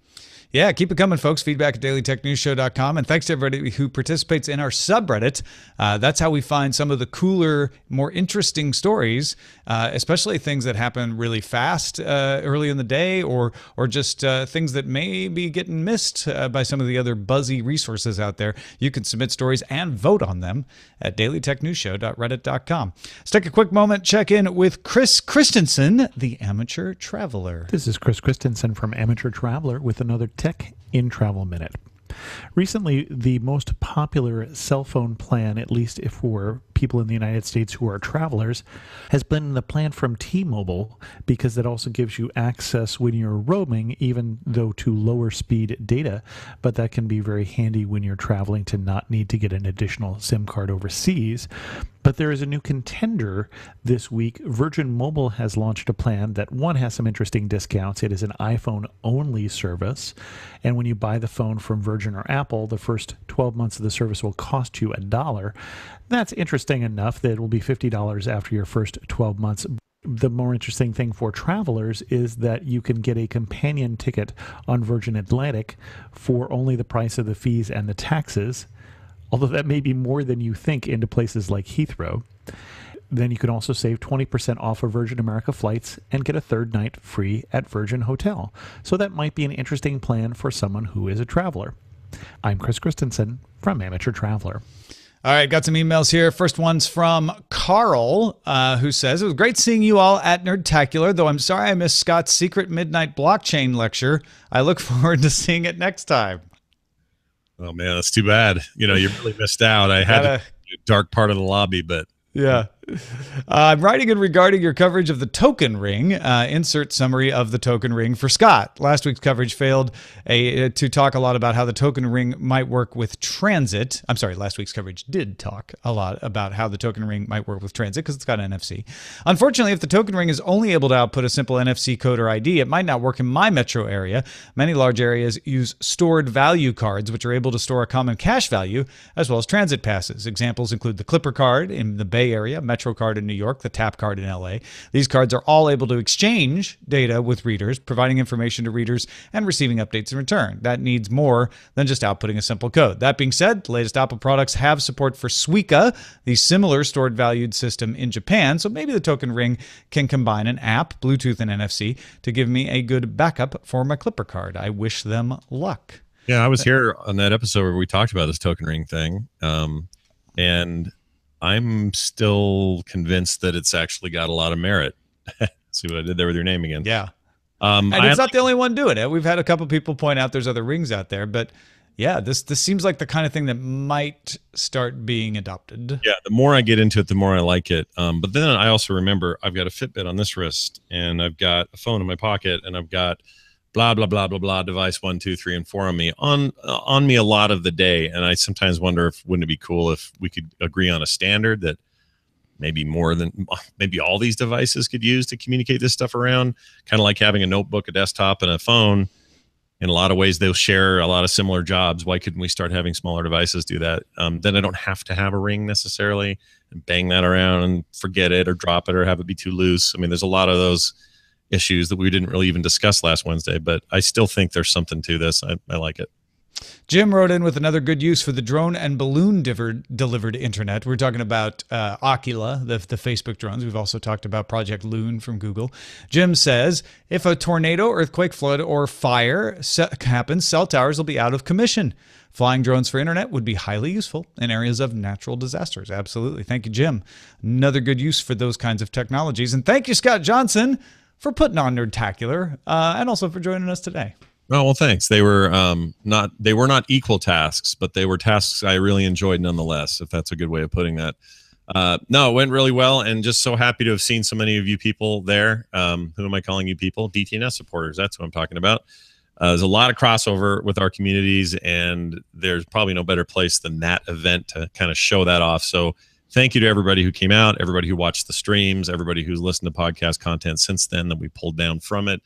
Yeah, keep it coming, folks. Feedback at dailytechnewsshow.com. And thanks to everybody who participates in our subreddit. That's how we find some of the cooler, more interesting stories, especially things that happen really fast early in the day, or just things that may be getting missed by some of the other buzzy resources out there. You can submit stories and vote on them at dailytechnewsshow.reddit.com. Let's take a quick moment, check in with Chris Christensen, the Amateur Traveler. This is Chris Christensen from Amateur Traveler with another Tech in Travel Minute. Recently, the most popular cell phone plan, at least if for people in the United States who are travelers, has been the plan from T-Mobile, because that also gives you access when you're roaming, even though to lower speed data. But that can be very handy when you're traveling to not need to get an additional SIM card overseas. But there is a new contender this week. Virgin Mobile has launched a plan that, one, has some interesting discounts. It is an iPhone-only service. And when you buy the phone from Virgin or Apple, the first 12 months of the service will cost you $1. That's interesting enough that it will be $50 after your first 12 months. The more interesting thing for travelers is that you can get a companion ticket on Virgin Atlantic for only the price of the fees and the taxes, although that may be more than you think into places like Heathrow. Then you can also save 20% off of Virgin America flights and get a third night free at Virgin Hotel. So that might be an interesting plan for someone who is a traveler. I'm Chris Christensen from Amateur Traveler. All right, got some emails here. First one's from Carl, who says, it was great seeing you all at Nerdtacular, though I'm sorry I missed Scott's secret midnight blockchain lecture. I look forward to seeing it next time. Oh, man, that's too bad. You really missed out. I had a dark part of the lobby, but... Yeah. I'm writing in regarding your coverage of the token ring. Insert summary of the token ring for Scott. Last week's coverage failed to talk a lot about how the token ring might work with transit. I'm sorry, last week's coverage did talk a lot about how the token ring might work with transit because it's got NFC. Unfortunately, if the token ring is only able to output a simple NFC code or ID, it might not work in my metro area. Many large areas use stored value cards, which are able to store a common cash value, as well as transit passes. Examples include the Clipper card in the Bay Area, Metro card in New York, the Tap card in LA. These cards are all able to exchange data with readers, providing information to readers and receiving updates in return. That needs more than just outputting a simple code. That being said, the latest Apple products have support for Suica, the similar stored valued system in Japan, so maybe the token ring can combine an app, Bluetooth, and NFC to give me a good backup for my Clipper card. I wish them luck. Yeah, I was here on that episode where we talked about this token ring thing, and I'm still convinced that it's actually got a lot of merit. See what I did there with your name again? Yeah. And it's not the only one doing it. We've had a couple people point out there's other rings out there, but yeah, this seems like the kind of thing that might start being adopted. Yeah, the more I get into it, the more I like it. But then I also remember I've got a Fitbit on this wrist, and I've got a phone in my pocket, and I've got blah, blah, blah, blah, blah, device 1, 2, 3, and 4 on me a lot of the day. And I sometimes wonder if wouldn't it be cool if we could agree on a standard that maybe all these devices could use to communicate this stuff around, kind of like having a notebook, a desktop, and a phone. In a lot of ways, they'll share a lot of similar jobs. Why couldn't we start having smaller devices do that? Then I don't have to have a ring necessarily and bang that around and forget it or drop it or have it be too loose. I mean, there's a lot of those issues that we didn't really even discuss last Wednesday, but I still think there's something to this. I like it. Jim wrote in with another good use for the drone and balloon delivered internet. We're talking about Aquila, the Facebook drones. We've also talked about Project Loon from Google. Jim says, if a tornado, earthquake, flood, or fire happens, cell towers will be out of commission. Flying drones for internet would be highly useful in areas of natural disasters. Absolutely. Thank you, Jim. Another good use for those kinds of technologies. And thank you, Scott Johnson, for putting on Nerdtacular and also for joining us today. Oh, well, thanks. They were not equal tasks, but they were tasks I really enjoyed nonetheless, if that's a good way of putting that. No, it went really well, and just so happy to have seen so many of you people there. Who am I calling you people? DTNS supporters. That's what I'm talking about. There's a lot of crossover with our communities, and there's probably no better place than that event to kind of show that off. So thank you to everybody who came out, everybody who watched the streams, everybody who's listened to podcast content since then that we pulled down from it.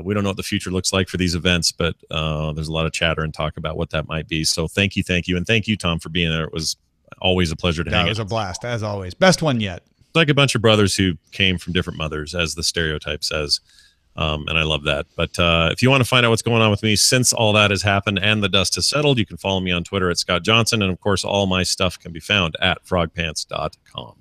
We don't know what the future looks like for these events, but there's a lot of chatter and talk about what that might be. So thank you. And thank you, Tom, for being there. It was always a pleasure to hang out. It was a blast, as always. Best one yet. Like a bunch of brothers who came from different mothers, as the stereotype says. And I love that. But if you want to find out what's going on with me since all that has happened and the dust has settled, you can follow me on Twitter at Scott Johnson. And, of course, all my stuff can be found at frogpants.com.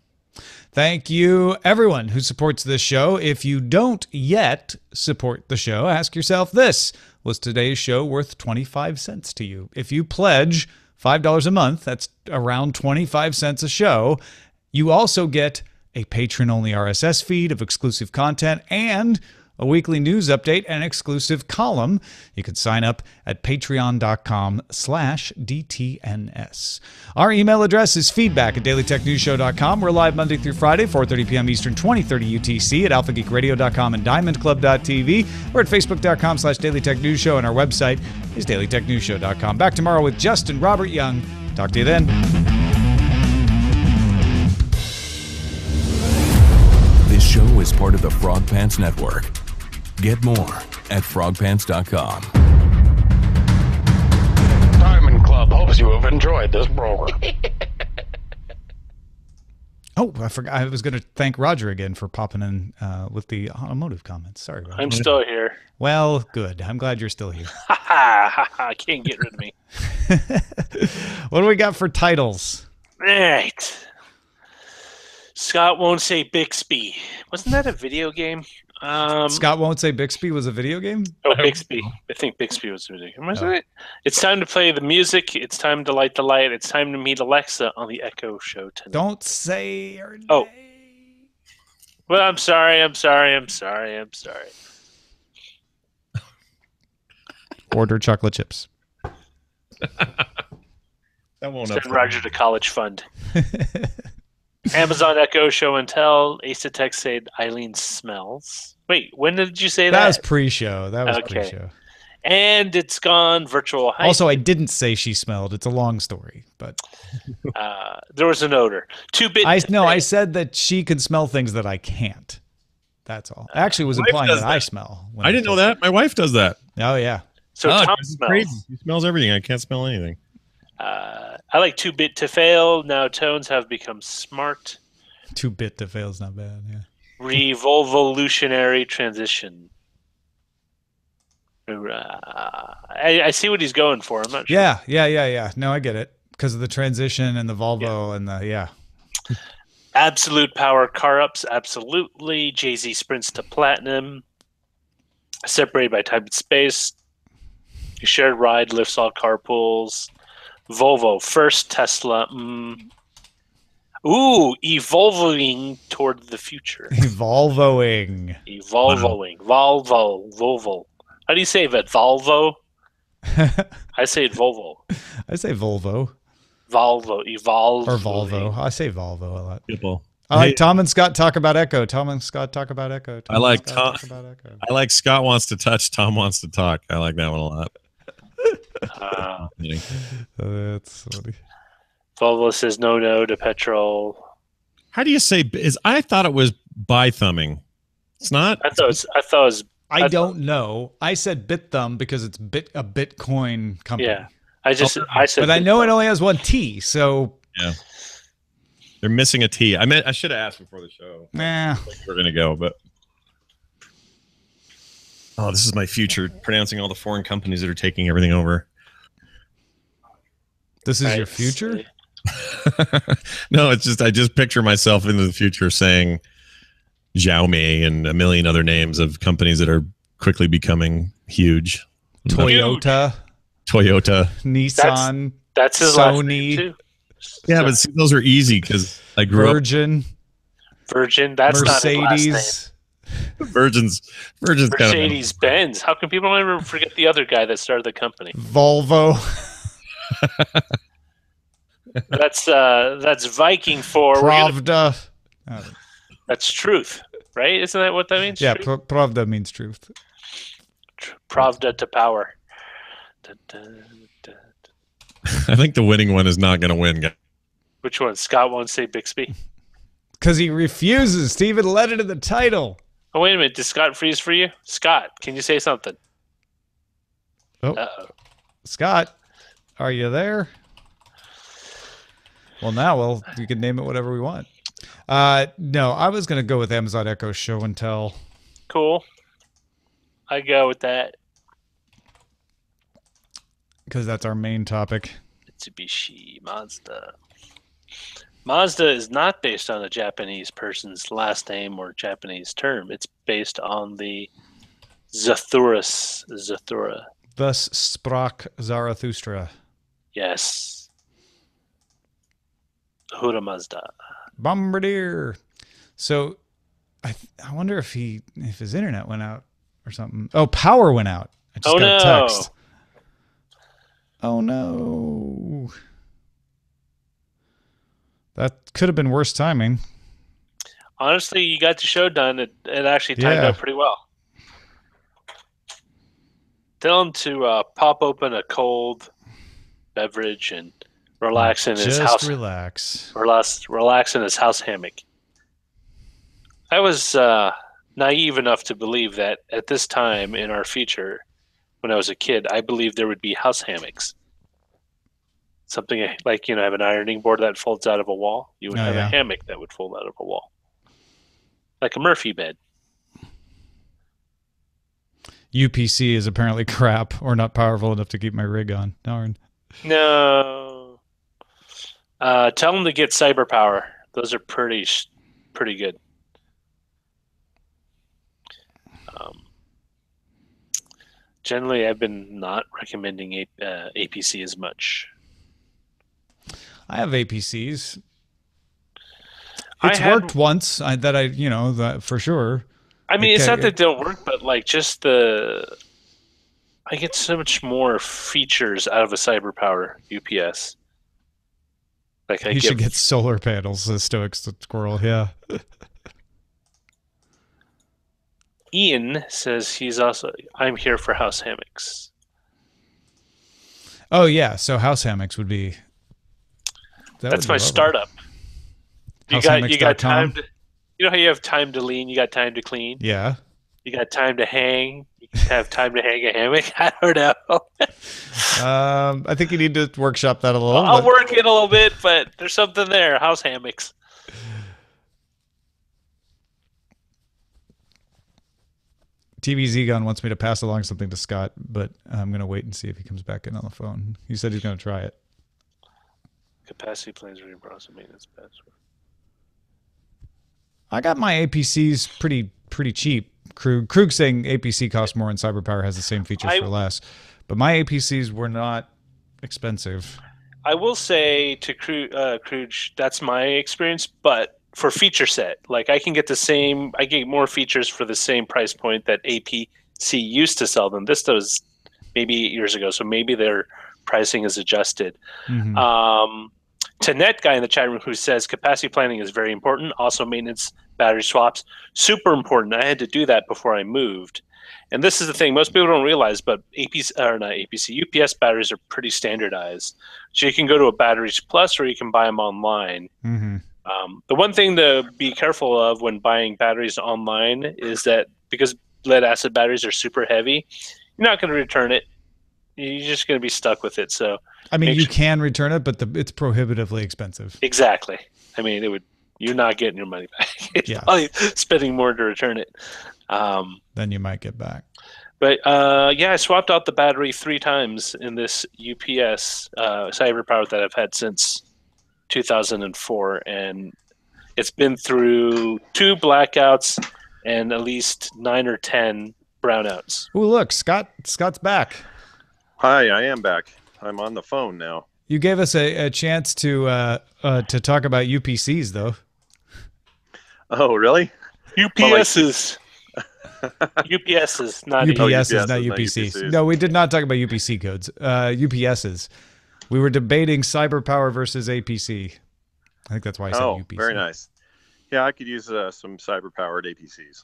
Thank you, everyone who supports this show. If you don't yet support the show, ask yourself this. Was today's show worth 25 cents to you? If you pledge $5 a month, that's around 25 cents a show, you also get a patron-only RSS feed of exclusive content and a weekly news update and exclusive column. You can sign up at patreon.com/DTNS. Our email address is feedback@dailytechnewsshow.com. We're live Monday through Friday, 4:30 p.m. Eastern, 20:30 UTC at alphageekradio.com and diamondclub.tv. We're at facebook.com/dailytechnewsshow, and our website is dailytechnewsshow.com. Back tomorrow with Justin Robert Young. Talk to you then. This show is part of the Frog Pants Network. Get more at frogpants.com. Diamond Club hopes you have enjoyed this program. Oh, I forgot. I was going to thank Roger again for popping in with the automotive comments. Sorry, Roger. I'm still here. Well, good. I'm glad you're still here. Ha ha ha! Can't get rid of me. What do we got for titles? Right. Scott won't say Bixby. Wasn't that a video game? Scott won't say Bixby was a video game? Oh, Bixby. I think Bixby was a video game. Wasn't it? It's time to play the music. It's time to light the light. It's time to meet Alexa on the Echo Show tonight. Don't say her name. Oh. Well, I'm sorry. Order chocolate chips. That won't Send Roger to college fund. Amazon Echo Show and Tell. Ace Tech said Eileen smells. Wait, when did you say that? That was pre-show. Okay. Pre-show. And it's gone virtual. Also, I didn't say she smelled. It's a long story, but there was an odor. 2-bit. I said that she can smell things that I can't. That's all. Actually, it was implying that I smell. I didn't know that. My wife does that. Oh yeah. So Tom smells. Crazy. He smells everything. I can't smell anything. I like 2-bit to fail. Now tones have become smart. 2-bit to fail is not bad. Yeah. Revolutionary transition. I see what he's going for. I'm not sure. Yeah. No, I get it because of the transition and the Volvo and the Absolute power car ups. Absolutely. Jay-Z sprints to platinum. Separated by time and space. Shared ride lifts all carpools. Volvo first, Tesla. Ooh, evolving toward the future. Evolvoing. Volvo. How do you say that? Volvo? I say it Volvo. I say Volvo. Evolve. Or Volvo. I say Volvo a lot. People. I like Tom and Scott talk about Echo. I like Scott wants to touch, Tom wants to talk. I like that one a lot. That's funny. Volvo says no to petrol. How do you say? I thought it was by thumbing. It's not. I thought it was. I don't know. I said BitThumb because it's a Bitcoin company. Yeah, I said. But I know it only has one T, so yeah. They're missing a T. I should have asked before the show. Nah. We're gonna go, but this is my future. Pronouncing all the foreign companies that are taking everything over. This is your future? No, it's just I just picture myself into the future saying Xiaomi and a million other names of companies that are quickly becoming huge. Toyota, Nissan, that's his Sony. last name too. Yeah, but see, those are easy because I grew up. Virgin. That's Mercedes. not his last name. Virgin's Mercedes Benz. How can people never forget the other guy that started the company? Volvo. That's Viking for Pravda. That's truth, right? Isn't that what that means? Yeah, Pravda means truth. Pravda to power. Da, da, da. I think the winning one is not going to win, guys. Which one? Scott won't say Bixby. Because he refuses to even let it in the title. Oh, wait a minute. Did Scott freeze for you? Scott, can you say something? Oh, Uh-oh. Scott, are you there? Well, now we can name it whatever we want. No, I was going to go with Amazon Echo Show and Tell. Cool. I go with that. Because that's our main topic. Mitsubishi Mazda. Mazda is not based on a Japanese person's last name or Japanese term. It's based on the Zathura. Thus sprach Zarathustra. Yes. Hura Mazda. Bombardier. So I wonder if his internet went out or something. Oh, power went out. I just got a text. Oh no. That could have been worse timing. Honestly, you got the show done. It actually timed out pretty well. Tell him to pop open a cold beverage and relax in his house. Relax in his house hammock. I was naive enough to believe that at this time in our future, when I was a kid, I believed there would be house hammocks. Something like, have an ironing board that folds out of a wall. You would have a hammock that would fold out of a wall. Like a Murphy bed. UPC is apparently crap or not powerful enough to keep my rig on. Darn. No. Tell them to get cyber power. Those are pretty good. Generally, I've been not recommending APC as much. I have APCs. It's worked once. That for sure. I mean, it's not that they don't work, but like just I get so much more features out of a CyberPower UPS. Like you should get solar panels, the Stoic Squirrel. Yeah. Ian says I'm here for house hammocks. Oh yeah, so house hammocks would be. That's my startup. You got time to. You know how you have time to lean, you got time to clean? Yeah. You got time to hang, you have time to hang a hammock? I don't know. I think you need to workshop that a little. I'll work it a little bit, but there's something there. House hammocks. TVZ Gun wants me to pass along something to Scott, but I'm going to wait and see if he comes back in on the phone. He said he's going to try it. Capacity plans rebrowse maintenance password. I got my APCs pretty cheap. Krug saying APC costs more and CyberPower has the same features for less. But my APCs were not expensive. I will say to Krug, that's my experience, but for feature set, like I get more features for the same price point that APC used to sell them. This was maybe 8 years ago, so maybe their pricing is adjusted. Mm-hmm. To Net Guy in the chat room who says capacity planning is very important. Also maintenance, battery swaps, super important. I had to do that before I moved. And this is the thing most people don't realize, but UPS batteries are pretty standardized. So you can go to a Batteries Plus or you can buy them online. Mm-hmm. The one thing to be careful of when buying batteries online is that because lead acid batteries are super heavy, you're not going to return it. You're just going to be stuck with it. So I mean, you can return it, but it's prohibitively expensive. Exactly. I mean, you're not getting your money back. It's probably spending more to return it. Then you might get back. But I swapped out the battery 3 times in this UPS CyberPower that I've had since 2004, and it's been through 2 blackouts and at least 9 or 10 brownouts. Oh, look, Scott's back. Hi, I am back. I'm on the phone now. You gave us a chance to talk about UPCs, though. Oh, really? UPSs. UPSs, not UPSs, not UPCs. No, we did not talk about UPC codes. UPSs. We were debating CyberPower versus APC. I think that's why I said UPC. Oh, very nice. Yeah, I could use some cyber-powered APCs.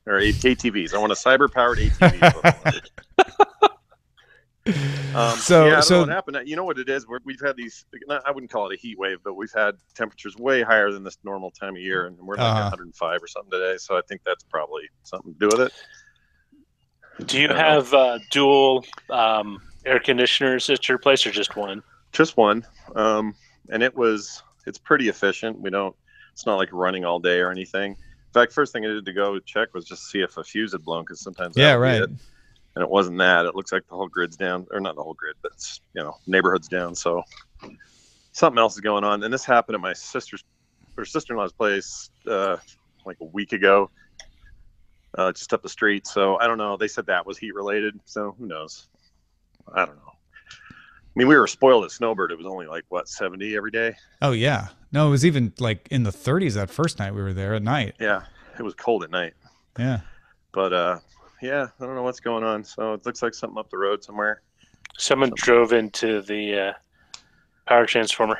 or ATVs. I want a cyber-powered ATV. So I don't know what happened. You know what it is? We've had these. I wouldn't call it a heat wave, but we've had temperatures way higher than this normal time of year, and we're like 105 or something today. So I think that's probably something to do with it. Do you have dual air conditioners at your place, or just one? Just one, and it's pretty efficient. It's not like running all day or anything. In fact, first thing I did to go check was just see if a fuse had blown, because sometimes right. And it wasn't that. It looks like the whole grid's down, or not the whole grid, but it's, neighborhood's down. So something else is going on. And this happened at my sister-in-law's place like a week ago, just up the street. So I don't know. They said that was heat related. So who knows? I don't know. I mean, we were spoiled at Snowbird. It was only like 70 every day. Oh yeah. No, it was even like in the 30s that first night we were there at night. Yeah, it was cold at night. Yeah. But yeah, I don't know what's going on. So it looks like something up the road somewhere. Someone drove into the power transformer.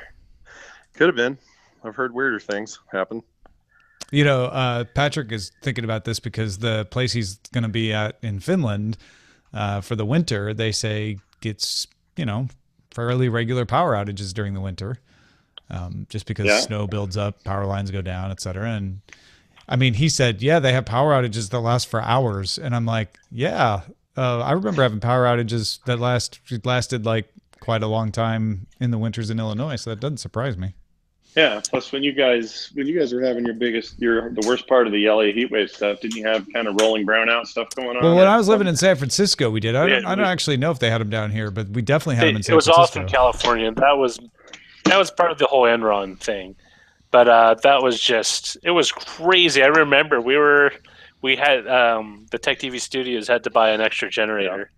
Could have been. I've heard weirder things happen. Patrick is thinking about this because the place he's going to be at in Finland for the winter, they say gets, fairly regular power outages during the winter, just because snow builds up, power lines go down, et cetera. And I mean, he said, they have power outages that last for hours. And I'm like, I remember having power outages that lasted like quite a long time in the winters in Illinois. So that doesn't surprise me. Yeah. Plus, when you guys were having the worst part of the LA heat wave stuff, didn't you have kind of rolling brownout stuff going on? Well, when I was living in San Francisco, we did. I don't actually know if they had them down here, but we definitely had them in San Francisco. It was off in California. That was part of the whole Enron thing. But it was crazy. I remember we had the Tech TV studios had to buy an extra generator,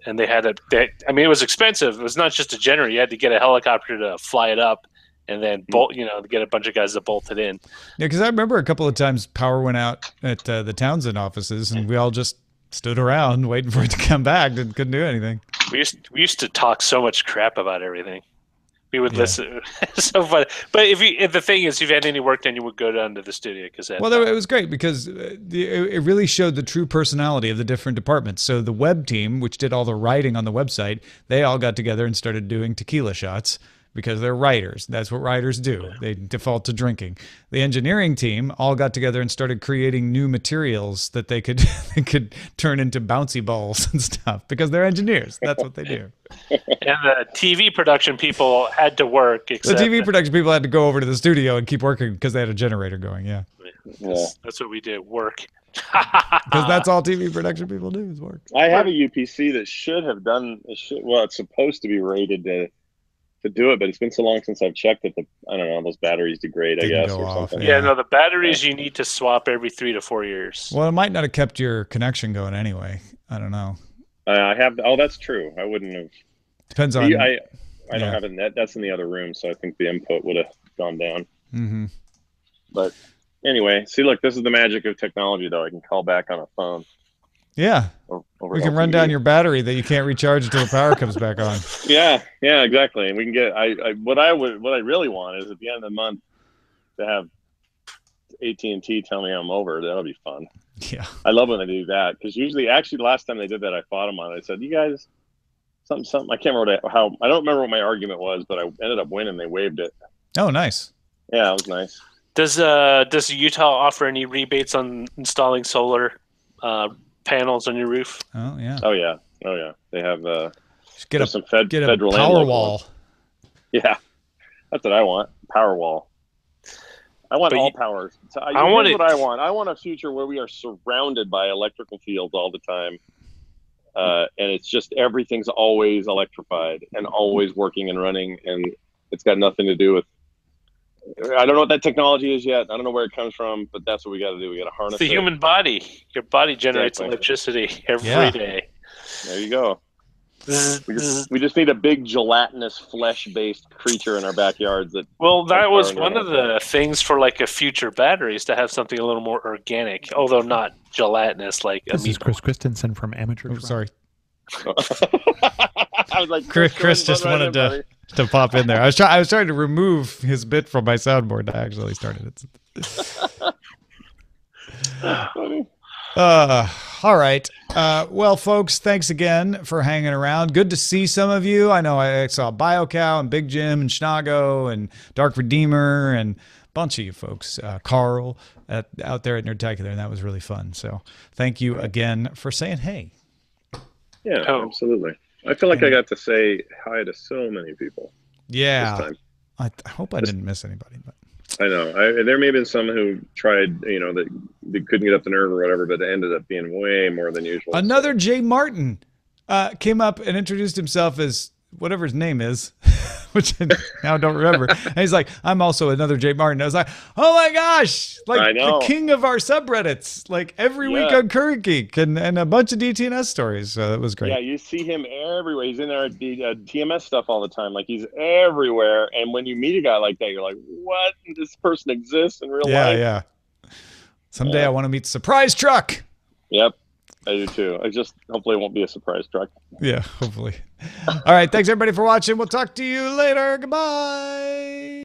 and they had it was expensive. It was not just a generator. You had to get a helicopter to fly it up, and then get a bunch of guys to bolt it in. Yeah, because I remember a couple of times power went out at the Townsend offices, and we all just stood around waiting for it to come back and couldn't do anything. We used to talk so much crap about everything. We would listen. So fun. But if the thing is, if you had any work done, you would go down to the studio it was great because it really showed the true personality of the different departments. So the web team, which did all the writing on the website, they all got together and started doing tequila shots because they're writers. That's what writers do. They default to drinking. The engineering team all got together and started creating new materials that they could turn into bouncy balls and stuff because they're engineers. That's what they do. And the TV production people had to work. The TV production people had to go over to the studio and keep working because they had a generator going. Yeah. That's what we did. Work. Because that's all TV production people do is work. I have a UPC that should have done. It's supposed to be rated to do it, but it's been so long since I've checked it that I don't know, those batteries degrade, I guess, or something. Yeah, no, the batteries you need to swap every 3 to 4 years. Well, it might not have kept your connection going anyway. I don't know. I have. Oh, that's true. I wouldn't have. Depends on. I don't have a net. That's in the other room, so I think the input would have gone down. Mm-hmm. But anyway, see, look, this is the magic of technology, though. I can call back on a phone. Yeah. We can run down your battery that you can't recharge until the power comes back on. Yeah, exactly. And we can get. What I really want is at the end of the month to have AT&T tell me I'm over. That'll be fun. Yeah. I love when they do that because usually, actually, last time they did that, I fought them on it. I said, "You guys, something." I can't remember I don't remember what my argument was, but I ended up winning. They waived it. Oh, nice. Yeah, it was nice. Does Utah offer any rebates on installing solar panels on your roof? Oh yeah. Oh yeah. They have get some federal power wall. Yeah, that's what I want. Power wall. I want all powers. So I want. I want a future where we are surrounded by electrical fields all the time, and it's just everything's always electrified and always working and running, and it's got nothing to do with. I don't know what that technology is yet. I don't know where it comes from, but that's what we got to do. We got to harness the human body. Your body generates electricity every day. There you go. We just need a big gelatinous flesh-based creature in our backyards. That was one of the things for like a future battery is to have something a little more organic, although not gelatinous like. This is Chris Christensen from Amateur. Oh, sorry. I was like, Chris just wanted to pop in there. I was trying to remove his bit from my soundboard. I actually started it. All right. Well, folks, thanks again for hanging around. Good to see some of you. I know I saw BioCow and Big Jim and Schnago and Dark Redeemer and a bunch of you folks. Carl out there at Nerdtacular, and that was really fun. So thank you again for saying hey. Yeah, absolutely. I feel like I got to say hi to so many people. Yeah. This time. I hope I didn't miss anybody, but I know. There may have been some who tried, that they couldn't get up the nerve or whatever, but it ended up being way more than usual. Another Jay Martin came up and introduced himself as whatever his name is, which I now don't remember. And he's like, I'm also another Jay Martin. I was like, oh my gosh, like the king of our subreddits, like every week on Current Geek and a bunch of DTNS stories. So that was great. Yeah, you see him everywhere. He's in our TMS stuff all the time. Like he's everywhere. And when you meet a guy like that, you're like, what? This person exists in real life? Yeah. Someday I want to meet Surprise Truck. Yep. I do too. Hopefully it won't be a surprise truck. Yeah, hopefully. All right. Thanks everybody for watching. We'll talk to you later. Goodbye.